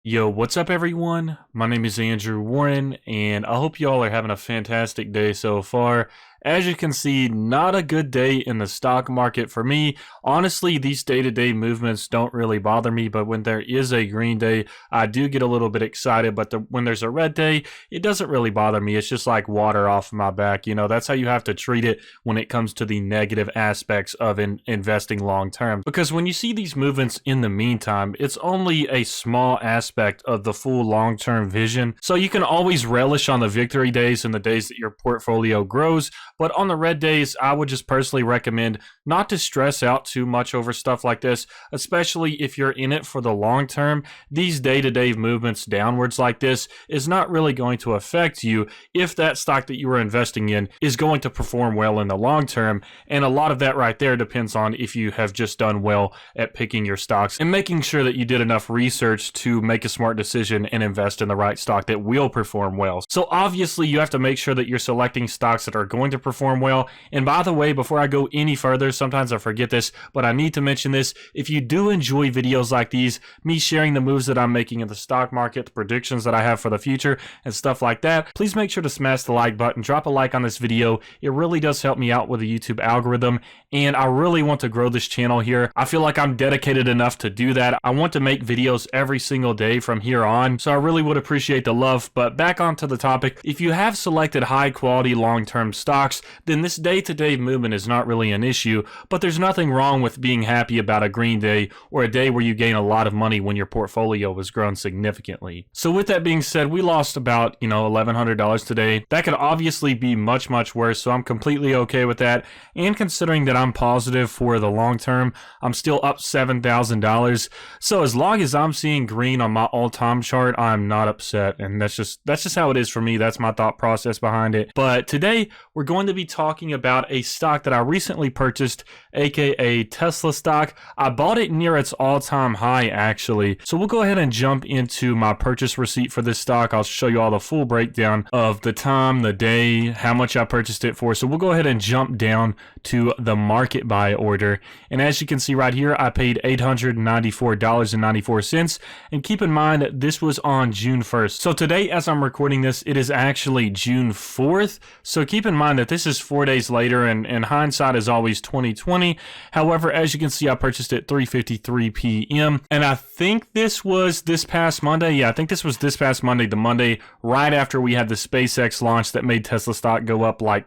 Yo, what's up, everyone? My name is Andrew Warren, and I hope y'all are having a fantastic day so far. As you can see, not a good day in the stock market for me. Honestly, these day-to-day movements don't really bother me, but when there is a green day, I do get a little bit excited. But when there's a red day, it doesn't really bother me. It's just like water off my back. You know, that's how you have to treat it when it comes to the negative aspects of investing long-term. Because when you see these movements in the meantime, it's only a small aspect of the full long-term vision. So you can always relish on the victory days and the days that your portfolio grows. But on the red days, I would just personally recommend not to stress out too much over stuff like this, especially if you're in it for the long term. These day-to-day movements downwards like this is not really going to affect you if that stock that you are investing in is going to perform well in the long term. And a lot of that right there depends on if you have just done well at picking your stocks and making sure that you did enough research to make a smart decision and invest in the right stock that will perform well. So obviously you have to make sure that you're selecting stocks that are going to perform well. And by the way, before I go any further, sometimes I forget this, but I need to mention this. If you do enjoy videos like these, me sharing the moves that I'm making in the stock market, the predictions that I have for the future and stuff like that, please make sure to smash the like button, drop a like on this video. It really does help me out with the YouTube algorithm, and I really want to grow this channel here. I feel like I'm dedicated enough to do that. I want to make videos every single day from here on, so I really would appreciate the love. But back onto the topic, if you have selected high quality long-term stocks, then this day-to-day movement is not really an issue. But there's nothing wrong with being happy about a green day or a day where you gain a lot of money when your portfolio has grown significantly. So with that being said, we lost about $1,100 today. That could obviously be much worse, so I'm completely okay with that. And considering that I'm positive for the long term, I'm still up $7,000. So as long as I'm seeing green on my all-time chart, I'm not upset, and that's just how it is for me. That's my thought process behind it. But today we're going to be talking about a stock that I recently purchased, aka Tesla stock. I bought it near its all-time high, actually. So we'll go ahead and jump into my purchase receipt for this stock. I'll show you all the full breakdown of the time, the day, how much I purchased it for. So we'll go ahead and jump down to the market buy order. And as you can see right here, I paid $894.94. And keep in mind that this was on June 1st. So today, as I'm recording this, it is actually June 4th. So keep in mind that this is 4 days later, and hindsight is always 2020. However, as you can see, I purchased it 3:53 p.m. And I think this was this past Monday. Yeah, I think this was this past Monday, the Monday right after we had the SpaceX launch that made Tesla stock go up like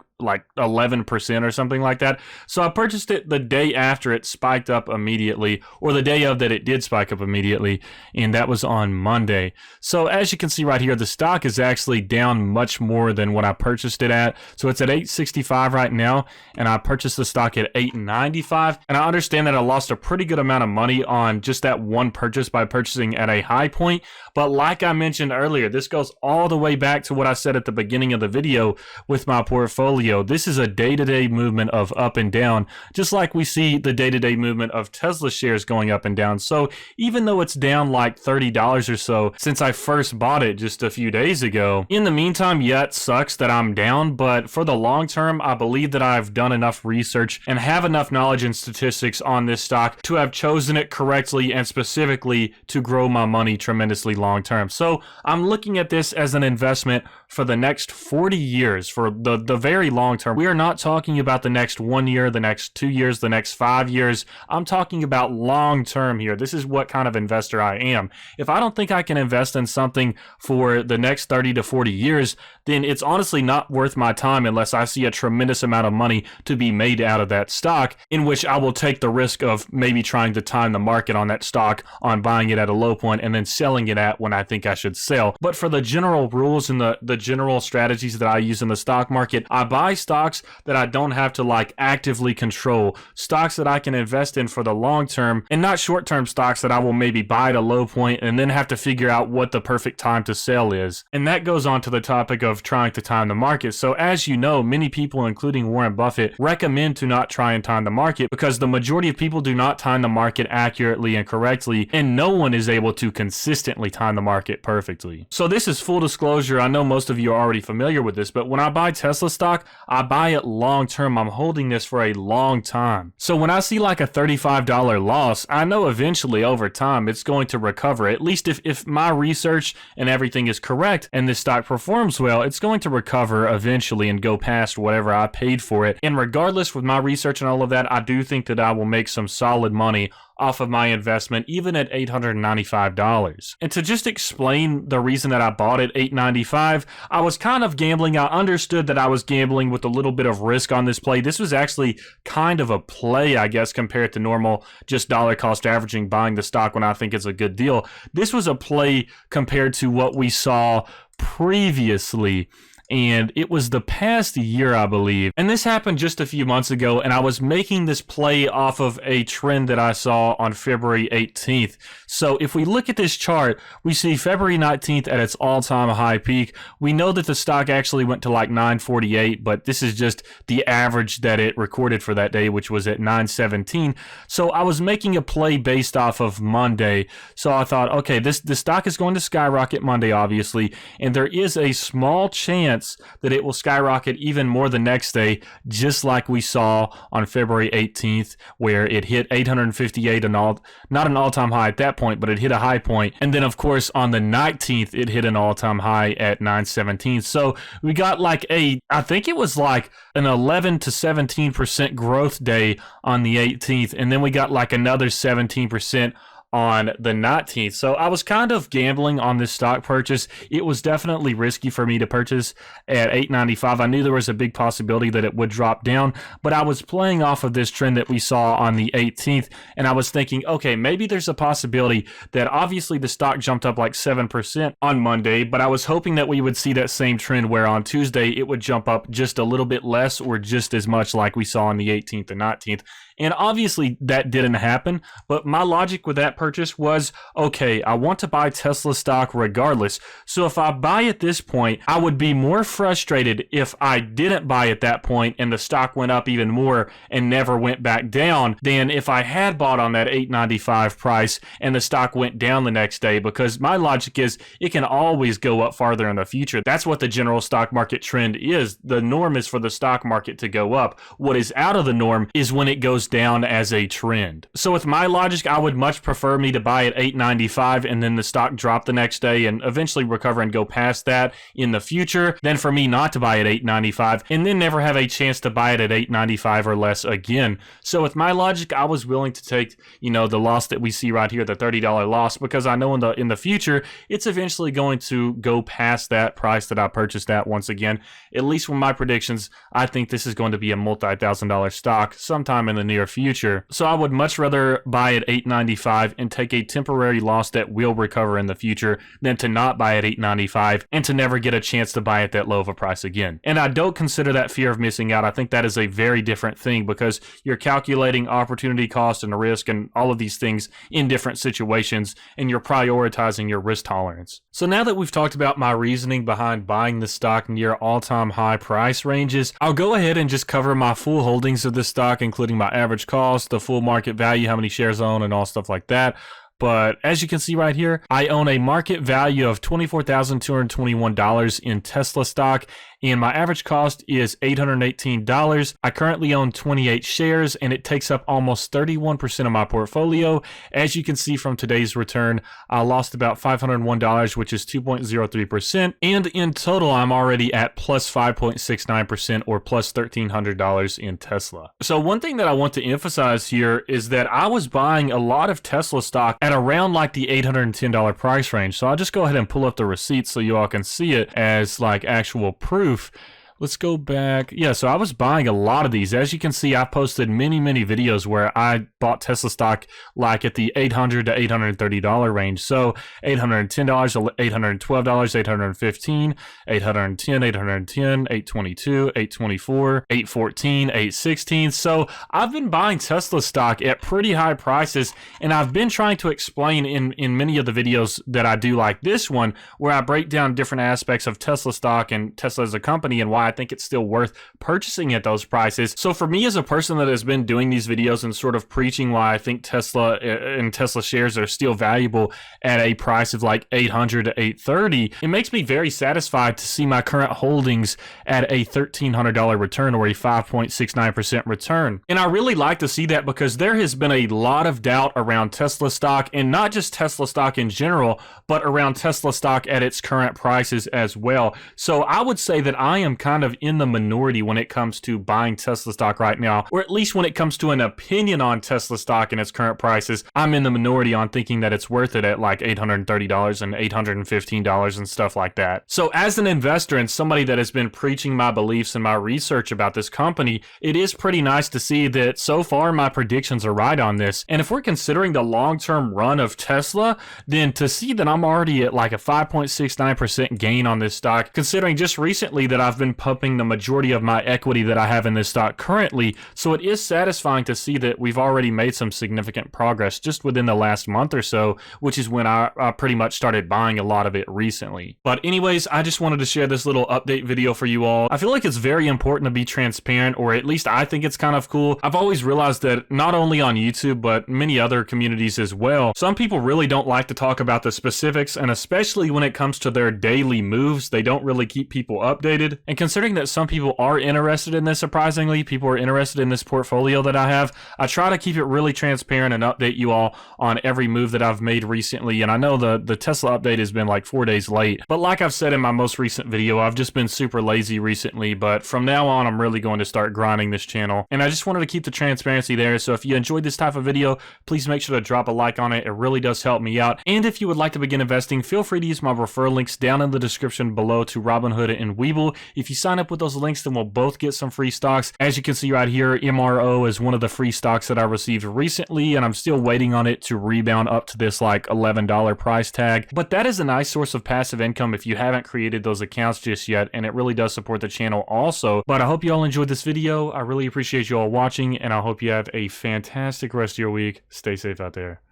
11% or something like that. So I purchased it the day after it spiked up immediately, or the day of that it did spike up immediately, and that was on Monday. So as you can see right here, the stock is actually down much more than what I purchased it at. So it's at $865 right now, and I purchased the stock at $895. And I understand that I lost a pretty good amount of money on just that one purchase by purchasing at a high point. But like I mentioned earlier, this goes all the way back to what I said at the beginning of the video with my portfolio. This is a day-to-day movement of up and down, just like we see the day-to-day movement of Tesla shares going up and down. So even though it's down like $30 or so since I first bought it just a few days ago, in the meantime, yeah, it sucks that I'm down, but for the long term, I believe that I've done enough research and have enough knowledge and statistics on this stock to have chosen it correctly and specifically to grow my money tremendously long term. So I'm looking at this as an investment for the next 40 years, for the very long term. We are not talking about the next 1 year, the next 2 years, the next 5 years. I'm talking about long term here. This is what kind of investor I am. If I don't think I can invest in something for the next 30 to 40 years, then it's honestly not worth my time unless I see a tremendous amount of money to be made out of that stock, in which I will take the risk of maybe trying to time the market on that stock, on buying it at a low point and then selling it at when I think I should sell. But for the general rules and the general strategies that I use in the stock market, I buy stocks that I don't have to like actively control, stocks that I can invest in for the long term, and not short term stocks that I will maybe buy at a low point and then have to figure out what the perfect time to sell is. And that goes on to the topic of trying to time the market. So as you know, many people, including Warren Buffett, recommend to not try and time the market because the majority of people do not time the market accurately and correctly, and no one is able to consistently time the market perfectly. So this is full disclosure. I know most of of you are already familiar with this, but when I buy Tesla stock, I buy it long term. I'm holding this for a long time. So when I see like a $35 loss, I know eventually over time it's going to recover. At least if my research and everything is correct and this stock performs well, it's going to recover eventually and go past whatever I paid for it. And regardless, with my research and all of that, I do think that I will make some solid money off of my investment, even at $895. And to just explain the reason that I bought it $895, I was kind of gambling. I understood that I was gambling with a little bit of risk on this play. This was actually kind of a play, I guess, compared to normal just dollar cost averaging, buying the stock when I think it's a good deal. This was a play compared to what we saw previously. And it was the past year, I believe. And this happened just a few months ago, and I was making this play off of a trend that I saw on February 18th. So if we look at this chart, we see February 19th at its all-time high peak. We know that the stock actually went to like 948, but this is just the average that it recorded for that day, which was at 917. So I was making a play based off of Monday. So I thought, okay, this stock is going to skyrocket Monday, obviously, and there is a small chance that it will skyrocket even more the next day, just like we saw on February 18th, where it hit 858, not an all-time high at that point, but it hit a high point. And then, of course, on the 19th, it hit an all-time high at 917. So we got like I think it was like an 11 to 17% growth day on the 18th, and then we got like another 17% on the 19th. So I was kind of gambling on this stock purchase. It was definitely risky for me to purchase at $895. I knew there was a big possibility that it would drop down, but I was playing off of this trend that we saw on the 18th, and I was thinking, okay, maybe there's a possibility that obviously the stock jumped up like 7% on Monday, but I was hoping that we would see that same trend where on Tuesday it would jump up just a little bit less or just as much like we saw on the 18th and 19th. And obviously that didn't happen, but my logic with that purchase was, okay, I want to buy Tesla stock regardless. So if I buy at this point, I would be more frustrated if I didn't buy at that point and the stock went up even more and never went back down than if I had bought on that $895 price and the stock went down the next day, because my logic is it can always go up farther in the future. That's what the general stock market trend is. The norm is for the stock market to go up. What is out of the norm is when it goes down as a trend. So with my logic, I would much prefer me to buy at $895 and then the stock drop the next day and eventually recover and go past that in the future than for me not to buy at $895 and then never have a chance to buy it at $895 or less again. So with my logic, I was willing to take, the loss that we see right here, the $30 loss, because I know in the future it's eventually going to go past that price that I purchased at once again. At least with my predictions, I think this is going to be a multi-$1,000 stock sometime in the near future. So I would much rather buy at $895 and take a temporary loss that will recover in the future than to not buy at $895 and to never get a chance to buy at that low of a price again. And I don't consider that fear of missing out. I think that is a very different thing, because you're calculating opportunity cost and risk and all of these things in different situations, and you're prioritizing your risk tolerance. So now that we've talked about my reasoning behind buying the stock near all-time high price ranges, I'll go ahead and just cover my full holdings of this stock, including my average cost, the full market value, how many shares I own, and all stuff like that. But as you can see right here, I own a market value of $24,221 in Tesla stock, and my average cost is $818. I currently own 28 shares, and it takes up almost 31% of my portfolio. As you can see from today's return, I lost about $501, which is 2.03%, and in total, I'm already at plus 5.69% or plus $1,300 in Tesla. So one thing that I want to emphasize here is that I was buying a lot of Tesla stock at around like the $810 price range. So I'll just go ahead and pull up the receipt so you all can see it as like actual proof. Let's go back. Yeah, so I was buying a lot of these. As you can see, I posted many videos where I bought Tesla stock like at the $800 to $830 range. So $810, $812, $815, $810, $810, $822, $824, $814, $816. So I've been buying Tesla stock at pretty high prices, and I've been trying to explain in many of the videos that I do, like this one, where I break down different aspects of Tesla stock and Tesla as a company and why I think it's still worth purchasing at those prices. So for me, as a person that has been doing these videos and sort of preaching why I think Tesla and Tesla shares are still valuable at a price of like 800 to 830, it makes me very satisfied to see my current holdings at a $1,300 return, or a 5.69% return. And I really like to see that because there has been a lot of doubt around Tesla stock, and not just Tesla stock in general, but around Tesla stock at its current prices as well. So I would say that I am kind of in the minority when it comes to buying Tesla stock right now, or at least when it comes to an opinion on Tesla stock and its current prices. I'm in the minority on thinking that it's worth it at like $830 and $815 and stuff like that. So as an investor and somebody that has been preaching my beliefs and my research about this company, it is pretty nice to see that so far my predictions are right on this. And if we're considering the long-term run of Tesla, then to see that I'm already at like a 5.69% gain on this stock, considering just recently that I've been pumping the majority of my equity that I have in this stock currently. So it is satisfying to see that we've already made some significant progress just within the last month or so, which is when I pretty much started buying a lot of it recently. But anyways, I just wanted to share this little update video for you all. I feel like it's very important to be transparent, or at least I think it's kind of cool. I've always realized that not only on YouTube, but many other communities as well, some people really don't like to talk about the specifics, and especially when it comes to their daily moves, they don't really keep people updated. And considering that some people are interested in this, surprisingly, people are interested in this portfolio that I have, I try to keep it really transparent and update you all on every move that I've made recently. And I know the Tesla update has been like 4 days late, but like I've said in my most recent video, I've just been super lazy recently, but from now on, I'm really going to start grinding this channel. And I just wanted to keep the transparency there. So if you enjoyed this type of video, please make sure to drop a like on it. It really does help me out. And if you would like to begin investing, feel free to use my referral links down in the description below to Robinhood and Webull. If you sign up with those links, then we'll both get some free stocks. As you can see right here, MRO is one of the free stocks that I received recently, and I'm still waiting on it to rebound up to this like $11 price tag. But that is a nice source of passive income if you haven't created those accounts just yet, and it really does support the channel also. But I hope you all enjoyed this video. I really appreciate you all watching, and I hope you have a fantastic rest of your week. Stay safe out there.